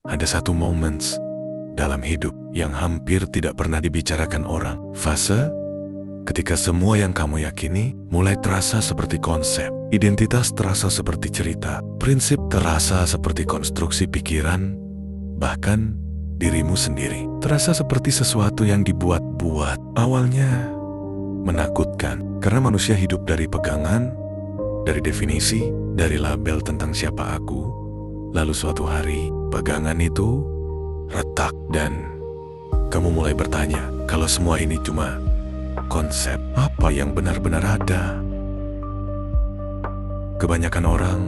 Ada satu moments dalam hidup yang hampir tidak pernah dibicarakan orang. Fase ketika semua yang kamu yakini mulai terasa seperti konsep. Identitas terasa seperti cerita. Prinsip terasa seperti konstruksi pikiran. Bahkan dirimu sendiri terasa seperti sesuatu yang dibuat-buat. Awalnya menakutkan karena manusia hidup dari pegangan, dari definisi, dari label tentang siapa aku. Lalu suatu hari pegangan itu retak dan kamu mulai bertanya, kalau semua ini cuma konsep, apa yang benar-benar ada? Kebanyakan orang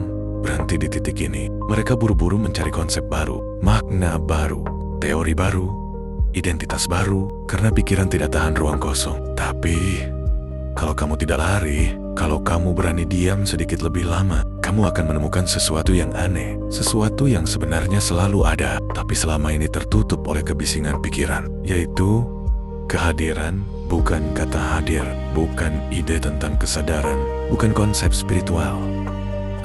berhenti di titik ini. Mereka buru-buru mencari konsep baru, makna baru, teori baru, identitas baru, karena pikiran tidak tahan ruang kosong. Tapi kalau kamu tidak lari, kalau kamu berani diam sedikit lebih lama, kamu akan menemukan sesuatu yang aneh, sesuatu yang sebenarnya selalu ada, tapi selama ini tertutup oleh kebisingan pikiran, yaitu kehadiran. Bukan kata hadir, bukan ide tentang kesadaran, bukan konsep spiritual,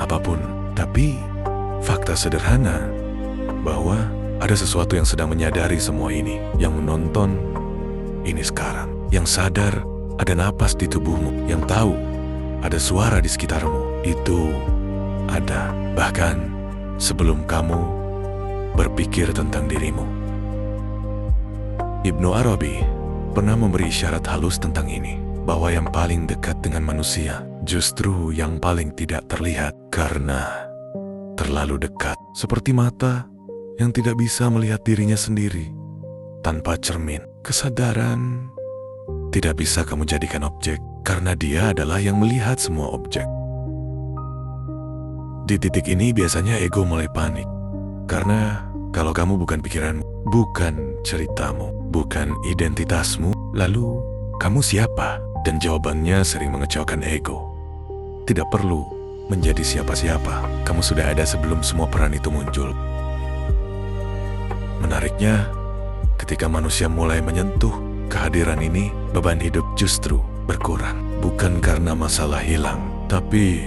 apapun. Tapi fakta sederhana bahwa ada sesuatu yang sedang menyadari semua ini, yang menonton ini sekarang, yang sadar ada napas di tubuhmu, yang tahu ada suara di sekitarmu. Itu ada bahkan sebelum kamu berpikir tentang dirimu. Ibnu Arabi pernah memberi isyarat halus tentang ini, bahwa yang paling dekat dengan manusia justru yang paling tidak terlihat karena terlalu dekat, seperti mata yang tidak bisa melihat dirinya sendiri tanpa cermin. Kesadaran tidak bisa kamu jadikan objek karena dia adalah yang melihat semua objek. Di titik ini biasanya ego mulai panik, karena kalau kamu bukan pikiranmu, bukan ceritamu, bukan identitasmu, lalu kamu siapa? Dan jawabannya sering mengecewakan ego. Tidak perlu menjadi siapa-siapa, kamu sudah ada sebelum semua peran itu muncul. Menariknya, ketika manusia mulai menyentuh kehadiran ini, beban hidup justru berkurang. Bukan karena masalah hilang, tapi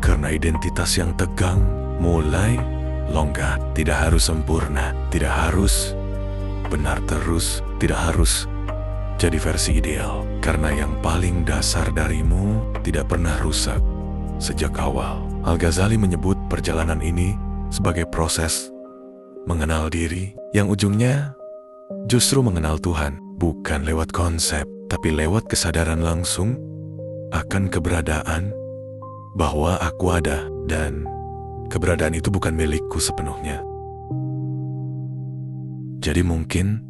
karena identitas yang tegang mulai longgar. Tidak harus sempurna, tidak harus benar terus, tidak harus jadi versi ideal, karena yang paling dasar darimu tidak pernah rusak sejak awal. Al-Ghazali menyebut perjalanan ini sebagai proses mengenal diri, yang ujungnya justru mengenal Tuhan, bukan lewat konsep, tapi lewat kesadaran langsung akan keberadaan bahwa aku ada, dan keberadaan itu bukan milikku sepenuhnya. Jadi mungkin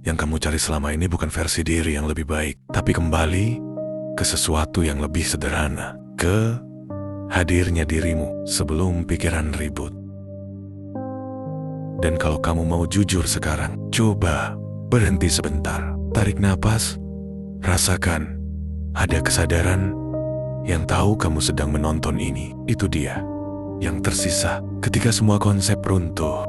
yang kamu cari selama ini bukan versi diri yang lebih baik, tapi kembali ke sesuatu yang lebih sederhana, ke hadirnya dirimu sebelum pikiran ribut. Dan kalau kamu mau jujur sekarang, coba berhenti sebentar, tarik napas, rasakan ada kesadaran yang tahu kamu sedang menonton ini. Itu dia yang tersisa ketika semua konsep runtuh.